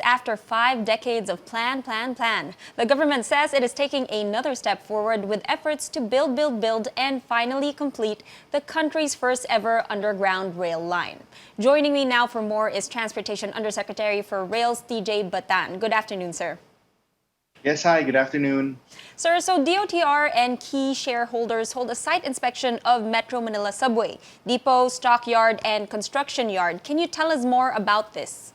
After 5 decades of plan, the government says it is taking another step forward with efforts to build, and finally complete the country's first ever underground rail line. Joining me now for more is Transportation Undersecretary for Rails TJ Batan. Good afternoon, sir. Yes, hi, good afternoon. Sir, so DOTR and key shareholders hold a site inspection of Metro Manila subway, depot, stockyard, and construction yard. Can you tell us more about this?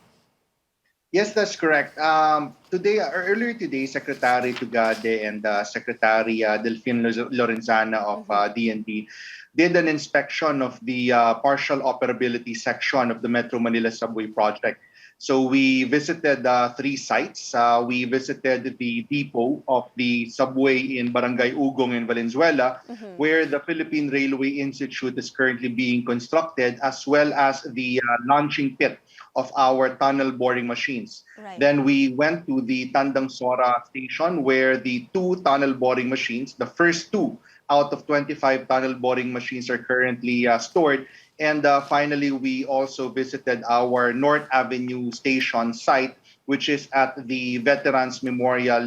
Yes, that's correct. Earlier today, Secretary Tugade and Secretary Delphine Lorenzana of DND did an inspection of the partial operability section of the Metro Manila subway project. So we visited three sites. We visited the depot of the subway in Barangay Ugong in Valenzuela, where the Philippine Railway Institute is currently being constructed, as well as the launching pit of our tunnel boring machines. Right. Then we went to the Tandang Sora station, where the two tunnel boring machines, the first two out of 25 tunnel boring machines, are currently stored. And finally, we also visited our North Avenue station site, which is at the Veterans Memorial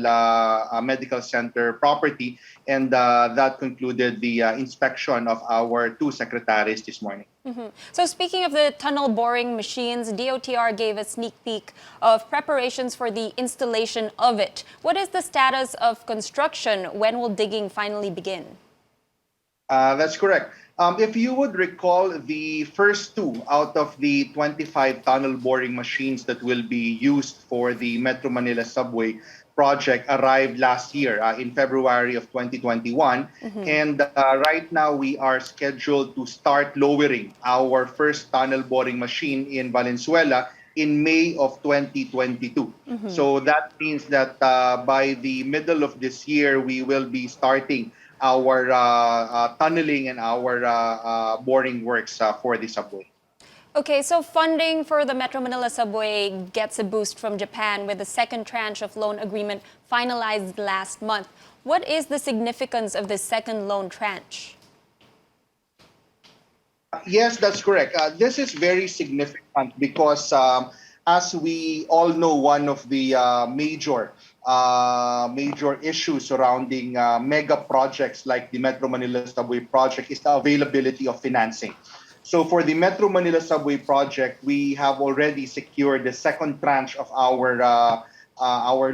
Medical Center property. And that concluded the inspection of our two secretaries this morning. So speaking of the tunnel boring machines, DOTR gave a sneak peek of preparations for the installation of it. What is the status of construction? When will digging finally begin? That's correct. If you would recall, the first two out of the 25 tunnel boring machines that will be used for the Metro Manila subway project arrived last year in February of 2021. And right now we are scheduled to start lowering our first tunnel boring machine in Valenzuela in May of 2022. So that means that by the middle of this year, we will be starting our tunneling and our boring works for the subway. Okay, so funding for the Metro Manila subway gets a boost from Japan with the second tranche of loan agreement finalized last month. What is the significance of this second loan tranche? Yes, that's correct. This is very significant because, as we all know, one of the major issues surrounding mega projects like the Metro Manila subway project is the availability of financing. So for the Metro Manila subway project, we have already secured the second tranche of our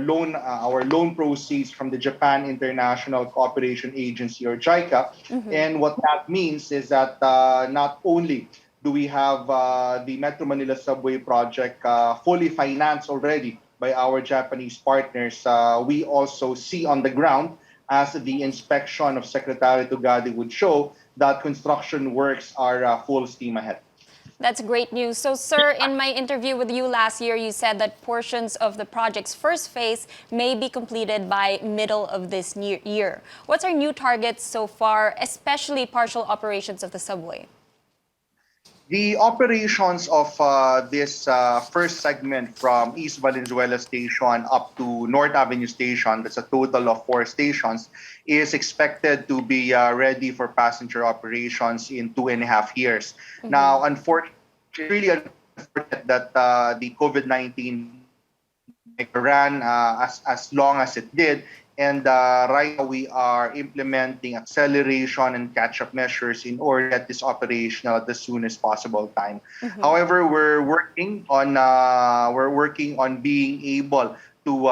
loan proceeds from the Japan International Cooperation Agency, or JICA. And what that means is that not only do we have the Metro Manila subway project fully financed already by our Japanese partners, we also see on the ground, as the inspection of Secretary Tugade would show, that construction works are full steam ahead. That's great news. So, sir, in my interview with you last year, you said that portions of the project's first phase may be completed by middle of this year. What's our new targets so far, especially partial operations of the subway? The operations of this first segment from East Valenzuela Station up to North Avenue Station, that's a total of 4 stations, is expected to be ready for passenger operations in 2.5 years. Now, unfortunately, it's really unfortunate that the COVID-19 ran as long as it did. And right now we are implementing acceleration and catch-up measures in order to get this operational at the soonest possible time. However, we're working on being able to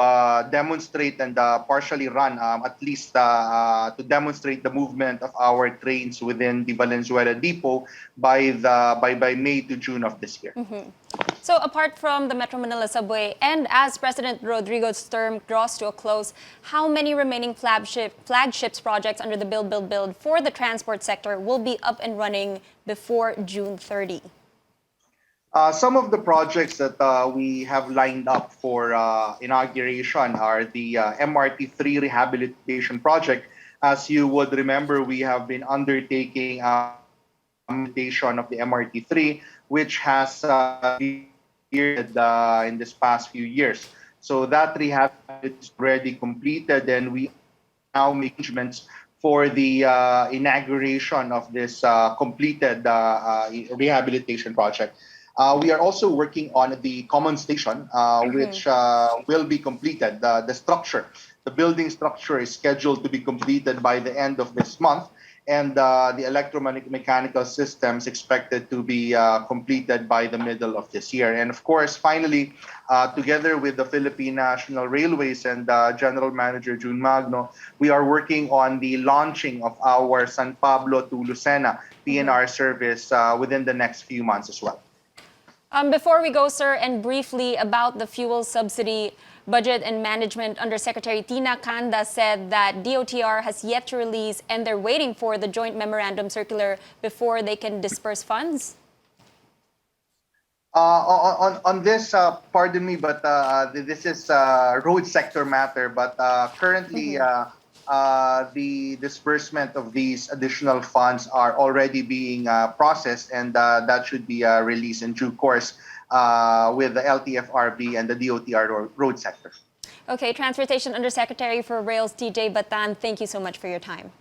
demonstrate and partially run, at least to demonstrate the movement of our trains within the Valenzuela depot by May to June of this year. So apart from the Metro Manila subway, and as President Rodrigo's term draws to a close, how many remaining flagships projects under the Build for the transport sector will be up and running before June 30? Some of the projects that we have lined up for inauguration are the MRT3 rehabilitation project. As you would remember, we have been undertaking rehabilitation of the MRT3, which has been in this past few years. So that rehab is already completed, and we now make arrangements for the inauguration of this completed rehabilitation project. We are also working on the common station, which will be completed. The structure, the building structure is scheduled to be completed by the end of this month, and the electromechanical systems expected to be completed by the middle of this year. And of course, finally, together with the Philippine National Railways and General Manager June Magno, we are working on the launching of our San Pablo to Lucena PNR service within the next few months as well. Before we go, sir, and briefly about the fuel subsidy, Budget and Management Undersecretary Tina Kanda said that DOTR has yet to release and they're waiting for the joint memorandum circular before they can disperse funds. On this, pardon me, but this is road sector matter. But currently, the disbursement of these additional funds are already being processed, and that should be released in due course with the LTFRB and the DOTR road sector. Okay, Transportation Undersecretary for Rails TJ Batan, thank you so much for your time.